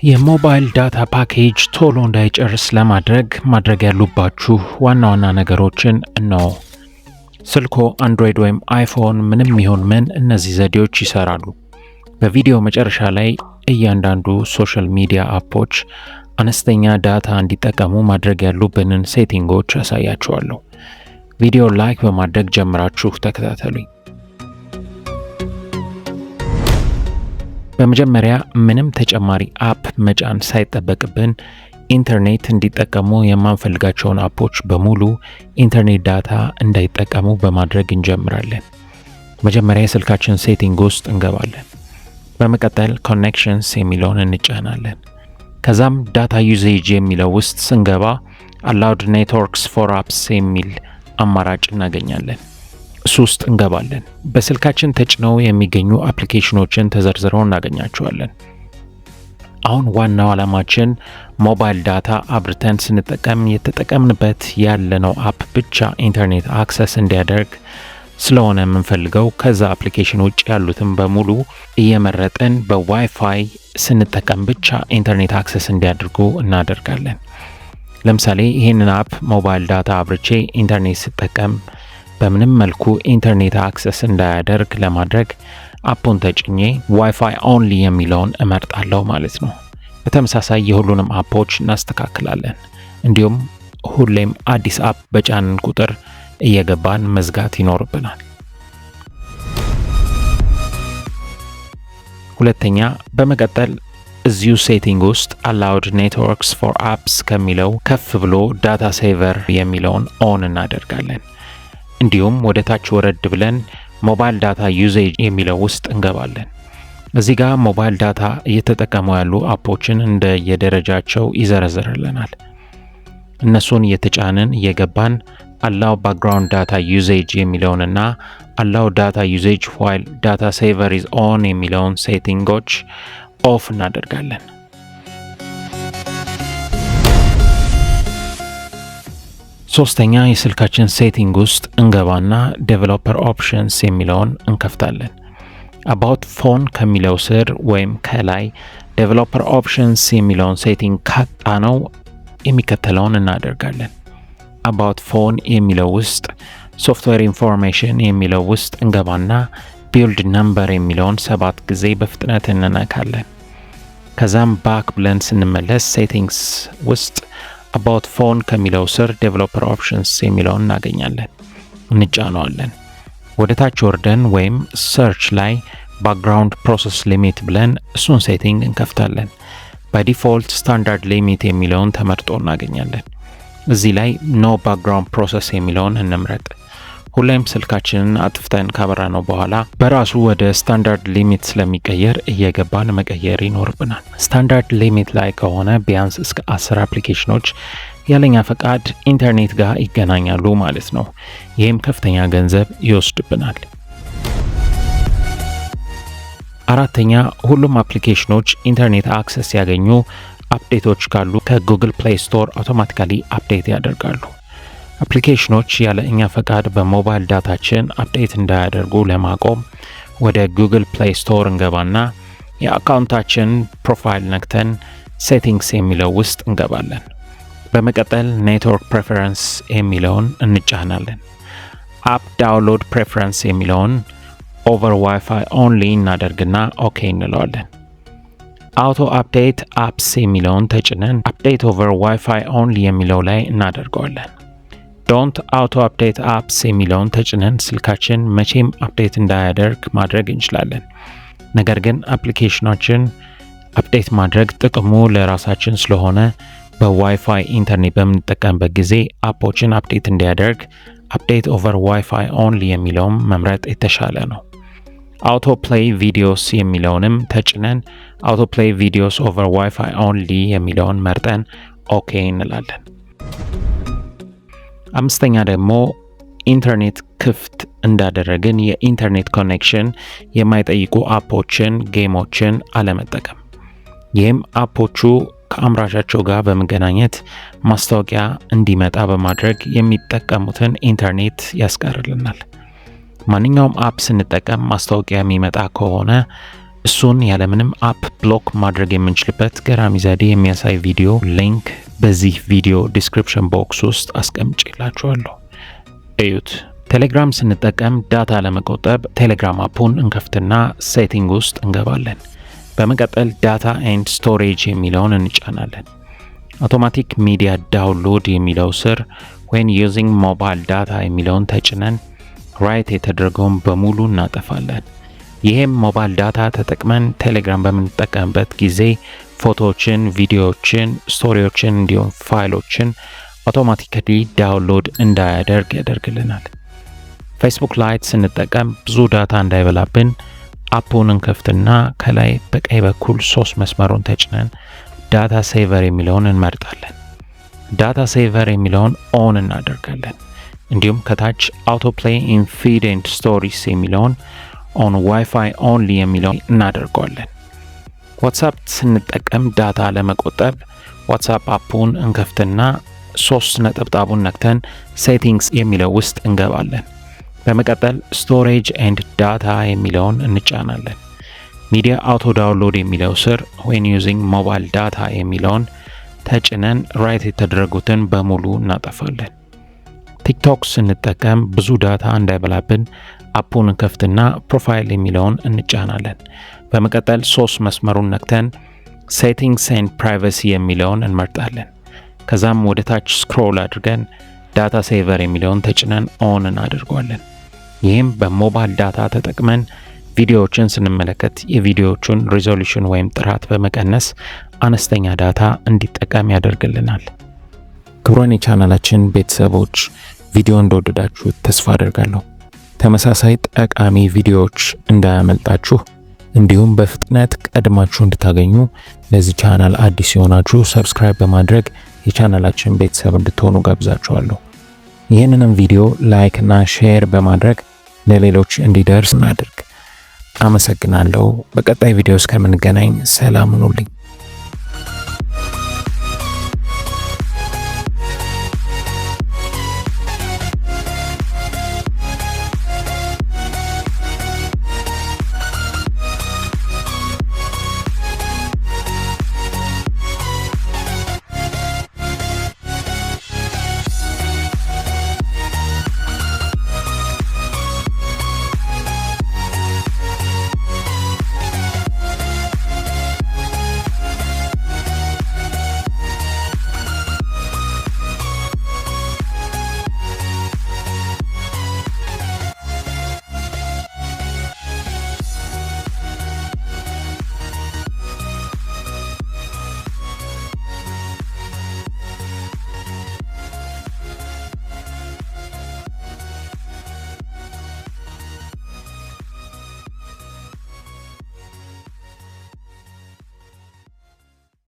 የሞባይል ዳታ ፓኬጅ ቶሎ እንዳይጨርስ ማድረግ ያሉባችሁ ዋና ዋና ነገሮችን ነው። ስልኮ አንድሮይድ ወይም አይፎን ምንም ይሁን ምን እነዚህ ዘዴዎች ይሰራሉ። በቪዲዮ መጨረሻ ላይ እያንዳንዱ ሶሻል ሚዲያ አፖች አነስተኛ ዳታ እንዲጠቀሙ ማድረግ ያሉብንን ሴቲንጎች አሳያችኋለሁ። ቪዲዮ ላይክ በማድረግ ጀምራችሁ ተከታተሉኝ። በመጀመሪያ ምንም ተጨማሪ አፕ መጫን ሳይጠበቅብን ኢንተርኔት እንዲጠቀሙ የማንፈልጋቸውን አፖች በሙሉ ኢንተርኔት ዳታ እንዳይጠቀሙ በማድረግ እንጀምራለን። መጀመሪያ የስልካችን ሴቲንግ ውስጥ እንገባለን። በመቀጠል ኮኔክሽንስ የሚለውን እንጫናለን። ከዛም ዳታ ዩዜጅ የሚለው ውስጥ ስንገባ አላውድ ኔትወርክስ ፎር አፕስ የሚል አማራጭ እናገኛለን። እሱ ውስጥ እንገባለን። በስልካችን ተጭነው የሚገኙ አፕሊኬሽኖችን ተዘርዝረው እናገኛቸዋለን። አሁን ዋናው ዓላማችን ሞባይል ዳታ አብርተን ስንጠቀም የተጠቀምንበት ያለነው አፕ ብቻ ኢንተርኔት አክሰስ እንዲያደርግ ስለሆነ የምንፈልገው ከዛ አፕሊኬሽን ውጭ ያሉትን በሙሉ እየመረጥን በዋይፋይ ስንጠቀም ብቻ ኢንተርኔት አክሰስ እንዲያደርጉ እናደርጋለን። ለምሳሌ ይህንን አፕ ሞባይል ዳታ አብርቼ ኢንተርኔት ስጠቀም በምንም መልኩ ኢንተርኔት አክሰስ እንዳያደርግ ለማድረግ አፑን ተጭኜ ዋይፋይ ኦንሊ የሚለውን እመርጣለሁ ማለት ነው። በተመሳሳይ የሁሉንም አፖች እናስተካክላለን። እንዲሁም ሁሌም አዲስ አፕ በጫንን ቁጥር እየገባን መዝጋት ይኖርብናል። ሁለተኛ፣ በመቀጠል እዚሁ ሴቲንግ ውስጥ አላውድ ኔትወርክስ ፎር አፕስ ከሚለው ከፍ ብሎ ዳታ ሴቨር የሚለውን ኦን እናደርጋለን። እንዲሁም ወደ ታች ወረድ ብለን ሞባይል ዳታ ዩዜጅ የሚለው ውስጥ እንገባለን። እዚህ ጋር ሞባይል ዳታ እየተጠቀሙ ያሉ አፖችን እንደ የደረጃቸው ይዘረዝርልናል። እነሱን እየተጫንን እየገባን አላው ባክግራውንድ ዳታ ዩዜጅ የሚለውንና አላው ዳታ ዩዜጅ ዋይል ዳታ ሴቨር ኢዝ ኦን የሚለውን ሴቲንጎች ኦፍ እናደርጋለን። ሶስተኛ፣ የስልካችን ሴቲንግ ውስጥ እንገባና ዴቨሎፐር ኦፕሽንስ የሚለውን እንከፍታለን። አባውት ፎን ከሚለው ስር ወይም ከላይ ዴቨሎፐር ኦፕሽንስ የሚለውን ሴቲንግ ካጣነው የሚከተለውን እናደርጋለን። አባውት ፎን የሚለው ውስጥ ሶፍትዌር ኢንፎርሜሽን የሚለው ውስጥ እንገባና ቢልድ ነምበር የሚለውን 7 ጊዜ በፍጥነት እንነካለን። ከዛም ባክ ብለን ስንመለስ ሴቲንግስ ውስጥ አባውት ፎን ከሚለው ስር ዴቨሎፐር ኦፕሽንስ የሚለውን እናገኛለን። እንጫነዋለን። ወደ ታች ወርደን ወይም ሰርች ላይ ባክግራውንድ ፕሮሰስ ሊሚት ብለን እሱን ሴቲንግ እንከፍታለን። በዲፎልት ስታንዳርድ ሊሚት የሚለውን ተመርጦ እናገኛለን። እዚህ ላይ ኖ ባክግራውንድ ፕሮሰስ የሚለውን እንምረጥ። ሁሌም ስልካችንን አጥፍተን ካበራነው በኋላ በራሱ ወደ ስታንዳርድ ሊሚት ስለሚቀየር እየገባን መቀየር ይኖርብናል። ስታንዳርድ ሊሚት ላይ ከሆነ ቢያንስ እስከ 10 አፕሊኬሽኖች ያለኛ ፈቃድ ኢንተርኔት ጋር ይገናኛሉ ማለት ነው። ይህም ከፍተኛ ገንዘብ ይወስድብናል። አራተኛ፣ ሁሉም አፕሊኬሽኖች ኢንተርኔት አክሰስ ያገኙ አፕዴቶች ካሉ ከጉግል ፕሌይ ስቶር አውቶማቲካሊ አፕዴት ያደርጋሉ። አፕሊኬሽኖች ያለ እኛ ፈቃድ በሞባይል ዳታችን አፕዴት እንዳያደርጉ ለማቆም ወደ ጉግል ፕሌይ ስቶር እንገባና የአካውንታችን ፕሮፋይል ነክተን ሴቲንግስ የሚለው ውስጥ እንገባለን። በመቀጠል ኔትወርክ ፕሬፈረንስ የሚለውን እንጫናለን። አፕ ዳውንሎድ ፕሬፈረንስ የሚለውን ኦቨር ዋይፋይ ኦንሊ እናደርግና ኦኬ እንለዋለን። አውቶ አፕዴት አፕስ የሚለውን ተጭነን አፕዴት ኦቨር ዋይፋይ ኦንሊ የሚለው ላይ እናደርገዋለን። ዶንት አውቶ አፕዴት አፕስ የሚለውን ተጭነን ስልካችን መቼም አፕዴት እንዳያደርግ ማድረግ እንችላለን። ነገር ግን አፕሊኬሽናችን አፕዴት ማድረግ ጥቅሙ ለራሳችን ስለሆነ በዋይፋይ ኢንተርኔት በምንጠቀምበት ጊዜ አፖችን አፕዴት እንዲያደርግ አፕዴት ኦቨር ዋይፋይ ኦንሊ የሚለውን መምረጥ የተሻለ ነው። አውቶ ፕሌይ ቪዲዮስ የሚለውንም ተጭነን አውቶ ፕሌይ ቪዲዮስ ኦቨር ዋይፋይ ኦንሊ የሚለውን መርጠን ኦኬ እንላለን። አምስተኛ ደግሞ ኢንተርኔት ክፍት እንዳደረግን የኢንተርኔት ኮኔክሽን የማይጠይቁ አፖችን፣ ጌሞችን አለመጠቀም። ይህም አፖቹ ከአምራቻቸው ጋር በመገናኘት ማስታወቂያ እንዲመጣ በማድረግ የሚጠቀሙትን ኢንተርኔት ያስቀርልናል። ማንኛውም አፕ ስንጠቀም ማስታወቂያ የሚመጣ ከሆነ እሱን ያለምንም አፕ ብሎክ ማድረግ የምንችልበት ገራሚ ዘዴ የሚያሳይ ቪዲዮ ሊንክ በዚህ ቪዲዮ ዲስክሪፕሽን ቦክስ ውስጥ አስቀምጬላችኋለሁ። እዩት። ቴሌግራም ስንጠቀም ዳታ ለመቆጠብ ቴሌግራም አፑን እንከፍትና ሴቲንግ ውስጥ እንገባለን። በመቀጠል ዳታ ኤንድ ስቶሬጅ የሚለውን እንጫናለን። አውቶማቲክ ሚዲያ ዳውንሎድ የሚለው ስር when using mobile data የሚለውን ተጭነን ራይት የተደረገውን በሙሉ እናጠፋለን። ይሄም ሞባይል ዳታ ተጠቅመን ቴሌግራም በምንጠቀምበት ጊዜ ፎቶዎችን፣ ቪዲዮዎችን፣ ስቶሪዎችን እንዲሁም ፋይሎችን አውቶማቲካሊ ዳውንሎድ እንዳያደርግ ያደርግልናል። ፌስቡክ ላይት ስንጠቀም ብዙ ዳታ እንዳይበላብን አፑን እንከፍትና ከላይ በቀኝ በኩል 3 መስመሩን ተጭነን ዳታ ሴቨር የሚለውን እንመርጣለን። ዳታ ሴቨር የሚለውን ኦን እናደርጋለን። እንዲሁም ከታች አውቶ ፕሌይ ኢን ፊድ ኤንድ ስቶሪስ የሚለውን ኦን ዋይፋይ ኦንሊ የሚለውን እናደርገዋለን። ዋትስአፕ ስንጠቀም ዳታ ለመቆጠብ ዋትስአፕ አፑን እንከፍትና 3 ነጠብጣቡን ነክተን ሴቲንግስ የሚለው ውስጥ እንገባለን። በመቀጠል ስቶሬጅ ኤንድ ዳታ የሚለውን እንጫናለን። ሚዲያ አውቶ ዳውንሎድ የሚለው ስር when using mobile data የሚለውን ተጭነን ራይት የተደረጉትን በሙሉ እናጠፋለን። ቲክቶክ ስንጠቀም ብዙ ዳታ እንዳይበላብን አፑን እንከፍትና ፕሮፋይል የሚለውን እንጫናለን። በመቀጠል 3 መስመሩን ነክተን ሴቲንግስ ኤንድ ፕራይቬሲ የሚለውን እንመርጣለን። ከዛም ወደ ታች ስክሮል አድርገን ዳታ ሴቨር የሚለውን ተጭነን ኦን እናደርገዋለን። ይህም በሞባይል ዳታ ተጠቅመን ቪዲዮዎችን ስንመለከት የቪዲዮዎቹን ሪዞሉሽን ወይም ጥራት በመቀነስ አነስተኛ ዳታ እንዲጠቀም ያደርግልናል። ክቡራን የቻናላችን ቤተሰቦች ቪዲዮ እንደወደዳችሁ ተስፋ አደርጋለሁ። ተመሳሳይ ጠቃሚ ቪዲዮዎች እንዳያመልጣችሁ እንዲሁም በፍጥነት ቀድማችሁ እንድታገኙ ለዚህ ቻናል አዲስ የሆናችሁ ሰብስክራይብ በማድረግ የቻናላችን ቤተሰብ እንድትሆኑ ጋብዛችኋለሁ። ይህንንም ቪዲዮ ላይክ እና ሼር በማድረግ ለሌሎች እንዲደርስ እናድርግ። አመሰግናለሁ። በቀጣይ ቪዲዮ እስከምንገናኝ ሰላም ሁኑልኝ።